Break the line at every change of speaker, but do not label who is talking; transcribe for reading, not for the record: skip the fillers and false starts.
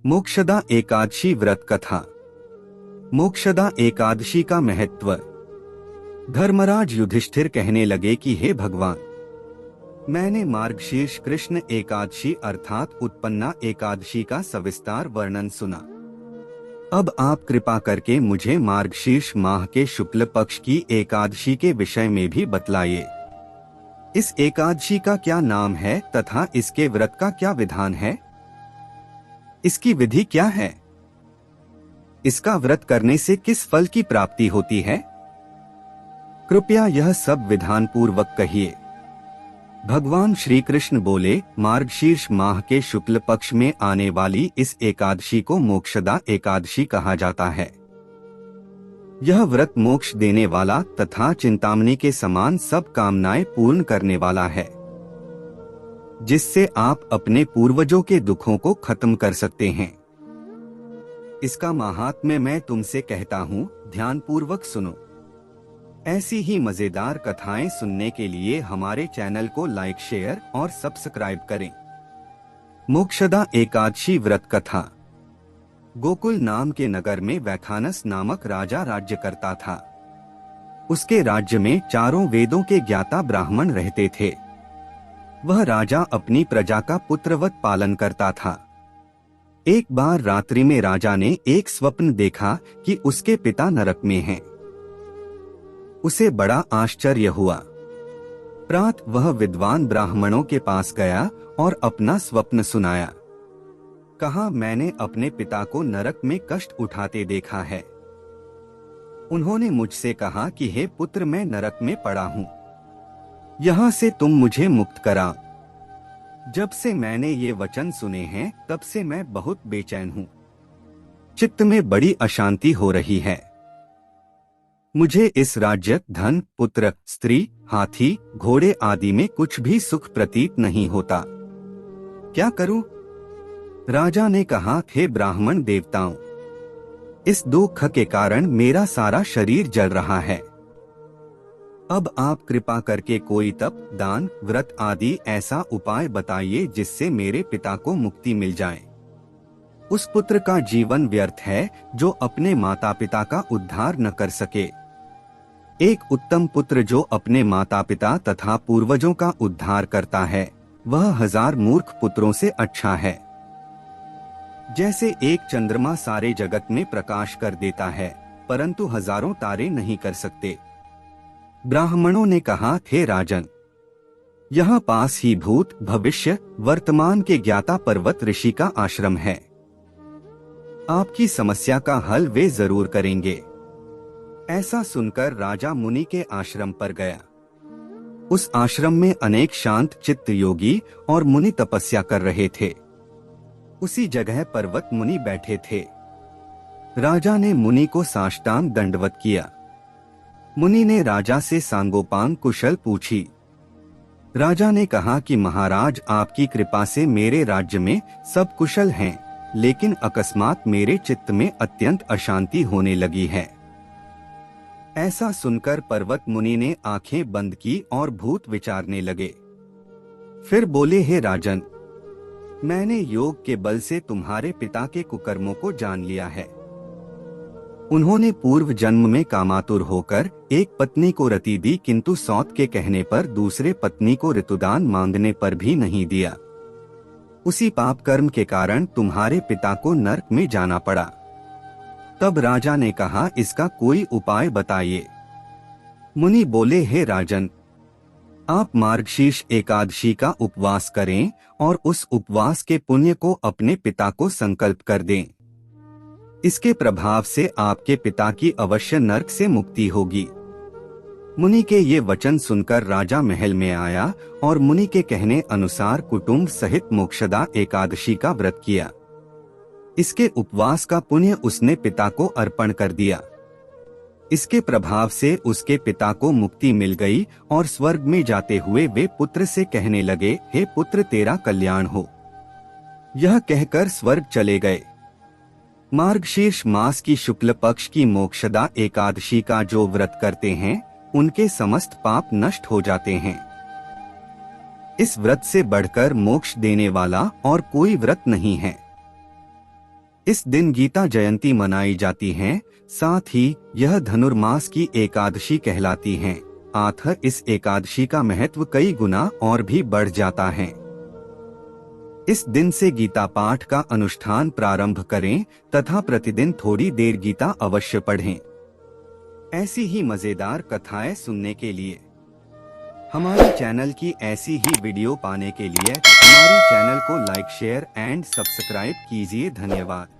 मोक्षदा एकादशी व्रत कथा। मोक्षदा एकादशी का महत्व। धर्मराज युधिष्ठिर कहने लगे कि हे भगवान, मैंने मार्गशीर्ष कृष्ण एकादशी अर्थात उत्पन्ना एकादशी का सविस्तार वर्णन सुना। अब आप कृपा करके मुझे मार्गशीर्ष माह के शुक्ल पक्ष की एकादशी के विषय में भी बतलाइए। इस एकादशी का क्या नाम है तथा इसके व्रत का क्या विधान है? इसकी विधि क्या है? इसका व्रत करने से किस फल की प्राप्ति होती है? कृपया यह सब विधान पूर्वक कहिए। भगवान श्री कृष्ण बोले, मार्गशीर्ष माह के शुक्ल पक्ष में आने वाली इस एकादशी को मोक्षदा एकादशी कहा जाता है। यह व्रत मोक्ष देने वाला तथा चिंतामणि के समान सब कामनाएं पूर्ण करने वाला है, जिससे आप अपने पूर्वजों के दुखों को खत्म कर सकते हैं। इसका महात्म्य मैं तुमसे कहता हूँ, ध्यान पूर्वक सुनो। ऐसी ही मजेदार कथाएं सुनने के लिए हमारे चैनल को लाइक, शेयर और सब्सक्राइब करें। मोक्षदा एकादशी व्रत कथा। गोकुल नाम के नगर में वैखानस नामक राजा राज्य करता था। उसके राज्य में चारों वेदों के ज्ञाता ब्राह्मण रहते थे। वह राजा अपनी प्रजा का पुत्रवत पालन करता था। एक बार रात्रि में राजा ने एक स्वप्न देखा कि उसके पिता नरक में हैं। उसे बड़ा आश्चर्य हुआ। प्रातः वह विद्वान ब्राह्मणों के पास गया और अपना स्वप्न सुनाया। कहा, मैंने अपने पिता को नरक में कष्ट उठाते देखा है। उन्होंने मुझसे कहा कि हे पुत्र, मैं नरक में पड़ा हूँ, यहाँ से तुम मुझे मुक्त करा। जब से मैंने ये वचन सुने हैं तब से मैं बहुत बेचैन हूँ। चित्त में बड़ी अशांति हो रही है। मुझे इस राज्य, धन, पुत्र, स्त्री, हाथी, घोड़े आदि में कुछ भी सुख प्रतीत नहीं होता। क्या करूं? राजा ने कहा, हे ब्राह्मण देवताओं, इस दुख के कारण मेरा सारा शरीर जल रहा है। अब आप कृपा करके कोई तप, दान, व्रत आदि ऐसा उपाय बताइए जिससे मेरे पिता को मुक्ति मिल जाए। उस पुत्र का जीवन व्यर्थ है जो अपने माता पिता का उद्धार न कर सके। एक उत्तम पुत्र जो अपने माता पिता तथा पूर्वजों का उद्धार करता है, वह 1000 मूर्ख पुत्रों से अच्छा है। जैसे एक चंद्रमा सारे जगत में प्रकाश कर देता है, परंतु हजारों तारे नहीं कर सकते। ब्राह्मणों ने कहा, हे राजन, यहाँ पास ही भूत, भविष्य, वर्तमान के ज्ञाता पर्वत ऋषि का आश्रम है। आपकी समस्या का हल वे जरूर करेंगे। ऐसा सुनकर राजा मुनि के आश्रम पर गया। उस आश्रम में अनेक शांत चित्त योगी और मुनि तपस्या कर रहे थे। उसी जगह पर्वत मुनि बैठे थे। राजा ने मुनि को साष्टांग दंडवत किया। मुनि ने राजा से सांगोपांग कुशल पूछी। राजा ने कहा कि महाराज, आपकी कृपा से मेरे राज्य में सब कुशल हैं, लेकिन अकस्मात मेरे चित्त में अत्यंत अशांति होने लगी है। ऐसा सुनकर पर्वत मुनि ने आंखें बंद की और भूत विचारने लगे। फिर बोले, हे राजन, मैंने योग के बल से तुम्हारे पिता के कुकर्मों को जान लिया है। उन्होंने पूर्व जन्म में कामातुर होकर एक पत्नी को रति दी, किंतु सौत के कहने पर दूसरे पत्नी को ऋतुदान मांगने पर भी नहीं दिया। उसी पाप कर्म के कारण तुम्हारे पिता को नरक में जाना पड़ा। तब राजा ने कहा, इसका कोई उपाय बताइए। मुनि बोले, हे राजन, आप मार्गशीर्ष एकादशी का उपवास करें और उस उपवास के पुण्य को अपने पिता को संकल्प कर दें। इसके प्रभाव से आपके पिता की अवश्य नरक से मुक्ति होगी। मुनि के ये वचन सुनकर राजा महल में आया और मुनि के कहने अनुसार कुटुंब सहित मोक्षदा एकादशी का व्रत किया। इसके उपवास का पुण्य उसने पिता को अर्पण कर दिया। इसके प्रभाव से उसके पिता को मुक्ति मिल गई और स्वर्ग में जाते हुए वे पुत्र से कहने लगे, हे पुत्र, तेरा कल्याण हो। यह कहकर स्वर्ग चले गए। मार्गशीर्ष मास की शुक्ल पक्ष की मोक्षदा एकादशी का जो व्रत करते हैं, उनके समस्त पाप नष्ट हो जाते हैं। इस व्रत से बढ़कर मोक्ष देने वाला और कोई व्रत नहीं है। इस दिन गीता जयंती मनाई जाती है। साथ ही यह धनुर्मास की एकादशी कहलाती है। अतः इस एकादशी का महत्व कई गुना और भी बढ़ जाता है। इस दिन से गीता पाठ का अनुष्ठान प्रारंभ करें तथा प्रतिदिन थोड़ी देर गीता अवश्य पढ़ें। ऐसी ही मजेदार कथाएं सुनने के लिए हमारे चैनल की ऐसी ही वीडियो पाने के लिए हमारे चैनल को लाइक शेयर एंड सब्सक्राइब कीजिए। धन्यवाद।